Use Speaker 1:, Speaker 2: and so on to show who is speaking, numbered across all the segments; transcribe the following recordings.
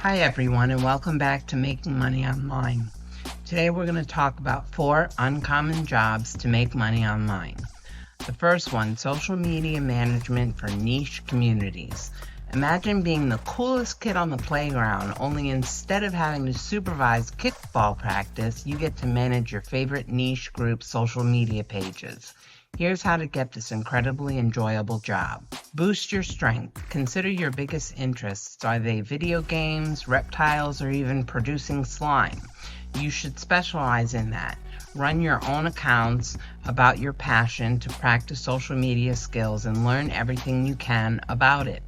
Speaker 1: Hi everyone, and welcome back to Making Money Online. Today we're going to talk about 4 uncommon jobs to make money online. The first one, social media management for niche communities. Imagine being the coolest kid on the playground, only instead of having to supervise kickball practice, you get to manage your favorite niche group's social media pages. Here's how to get this incredibly enjoyable job. Boost your strength. Consider your biggest interests. Are they video games, reptiles, or even producing slime? You should specialize in that. Run your own accounts about your passion to practice social media skills and learn everything you can about it.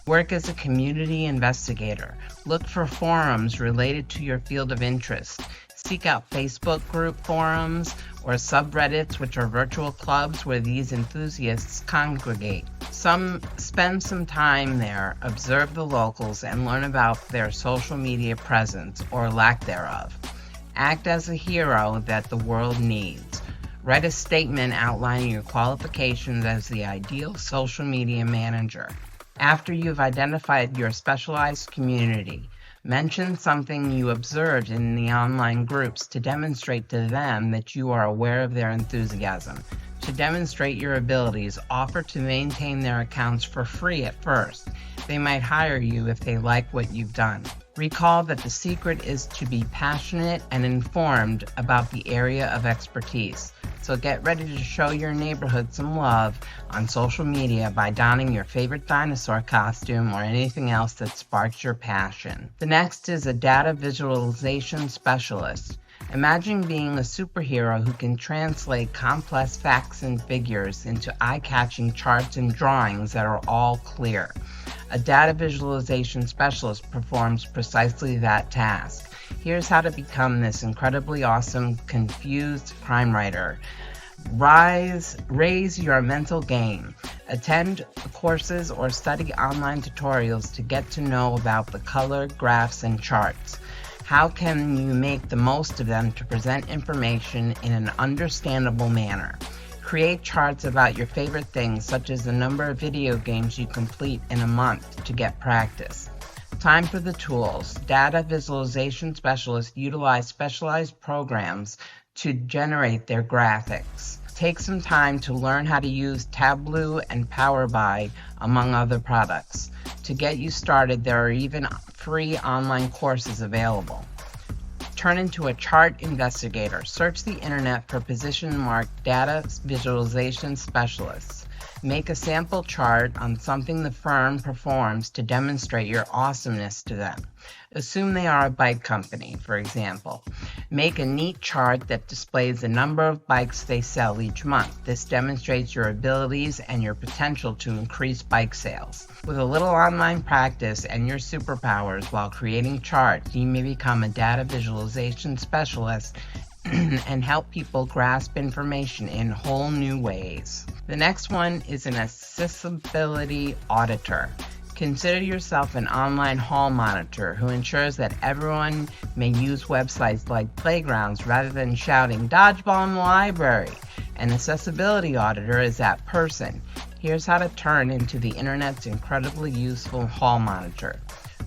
Speaker 1: Work as a community investigator. Look for forums related to your field of interest. Seek out Facebook group forums or subreddits, which are virtual clubs where these enthusiasts congregate. Spend some time there, observe the locals, and learn about their social media presence or lack thereof. Act as a hero that the world needs. Write a statement outlining your qualifications as the ideal social media manager. After you've identified your specialized community, mention something you observed in the online groups to demonstrate to them that you are aware of their enthusiasm. To demonstrate your abilities, offer to maintain their accounts for free at first. They might hire you if they like what you've done. Recall that the secret is to be passionate and informed about the area of expertise. So get ready to show your neighborhood some love on social media by donning your favorite dinosaur costume or anything else that sparks your passion. The next is a data visualization specialist. Imagine being a superhero who can translate complex facts and figures into eye-catching charts and drawings that are all clear. A data visualization specialist performs precisely that task. Here's how to become this incredibly awesome, confused crime writer. Raise your mental game. Attend courses or study online tutorials to get to know about the color, graphs, and charts. How can you make the most of them to present information in an understandable manner? Create charts about your favorite things, such as the number of video games you complete in a month to get practice. Time for the tools. Data visualization specialists utilize specialized programs to generate their graphics. Take some time to learn how to use Tableau and Power BI, among other products. To get you started, there are even free online courses available. Turn into a chart investigator. Search the internet for position-marked data visualization specialists. Make a sample chart on something the firm performs to demonstrate your awesomeness to them. Assume they are a bike company, for example. Make a neat chart that displays the number of bikes they sell each month. This demonstrates your abilities and your potential to increase bike sales. With a little online practice and your superpowers while creating charts, you may become a data visualization specialist and help people grasp information in whole new ways. The next one is an accessibility auditor. Consider yourself an online hall monitor who ensures that everyone may use websites like playgrounds rather than shouting "dodgeball in the library." An accessibility auditor is that person. Here's how to turn into the internet's incredibly useful hall monitor.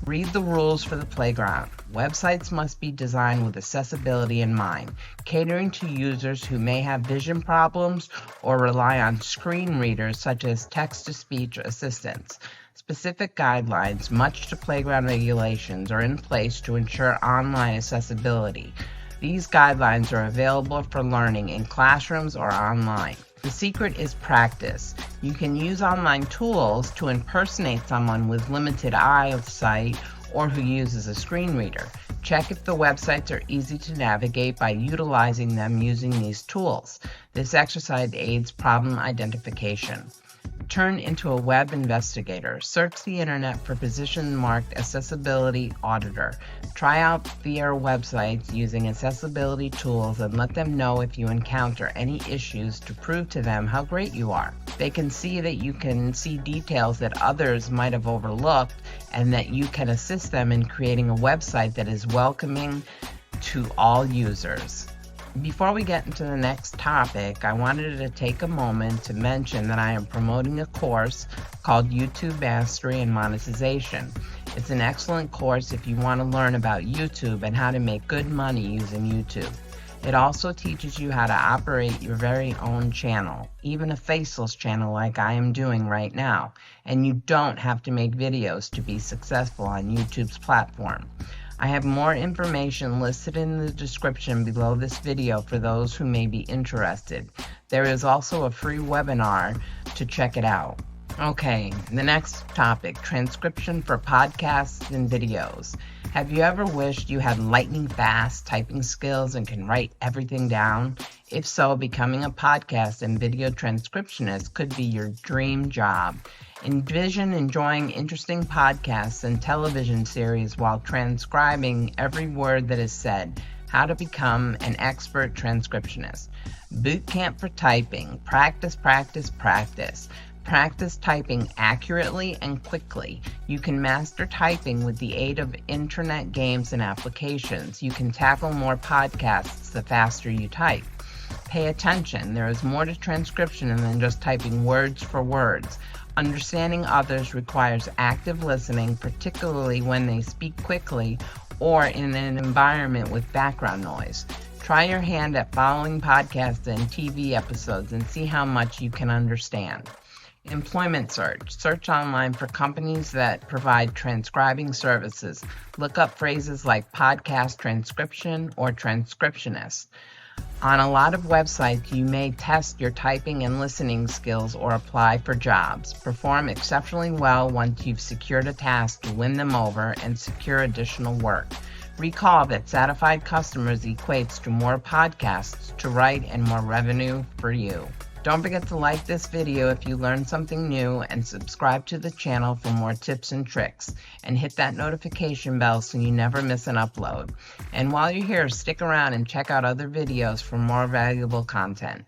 Speaker 1: Read the rules for the playground. Websites must be designed with accessibility in mind, catering to users who may have vision problems or rely on screen readers such as text-to-speech assistants. Specific guidelines, much to playground regulations, are in place to ensure online accessibility. These guidelines are available for learning in classrooms or online. The secret is practice. You can use online tools to impersonate someone with limited eyesight or who uses a screen reader. Check if the websites are easy to navigate by utilizing them using these tools. This exercise aids problem identification. Turn into a web investigator. Search the internet for position-marked accessibility auditor. Try out their websites using accessibility tools and let them know if you encounter any issues to prove to them how great you are. They can see that you can see details that others might have overlooked and that you can assist them in creating a website that is welcoming to all users. Before we get into the next topic, I wanted to take a moment to mention that I am promoting a course called YouTube Mastery and Monetization. It's an excellent course if you want to learn about YouTube and how to make good money using YouTube. It also teaches you how to operate your very own channel, even a faceless channel like I am doing right now, and you don't have to make videos to be successful on YouTube's platform. I have more information listed in the description below this video for those who may be interested. There is also a free webinar to check it out. Okay, the next topic, transcription for podcasts and videos. Have you ever wished you had lightning fast typing skills and can write everything down? If so, becoming a podcast and video transcriptionist could be your dream job. Envision enjoying interesting podcasts and television series while transcribing every word that is said. How to become an expert transcriptionist. Boot camp for typing. Practice, practice, practice. Practice typing accurately and quickly. You can master typing with the aid of internet games and applications. You can tackle more podcasts the faster you type. Pay attention. There is more to transcription than just typing words for words. Understanding others requires active listening, particularly when they speak quickly or in an environment with background noise. Try your hand at following podcasts and TV episodes and see how much you can understand. Employment search. Search online for companies that provide transcribing services. Look up phrases like podcast transcription or transcriptionist. On a lot of websites, you may test your typing and listening skills or apply for jobs. Perform exceptionally well once you've secured a task to win them over and secure additional work. Recall that satisfied customers equates to more podcasts to write and more revenue for you. Don't forget to like this video if you learned something new and subscribe to the channel for more tips and tricks. And hit that notification bell so you never miss an upload. And while you're here, stick around and check out other videos for more valuable content.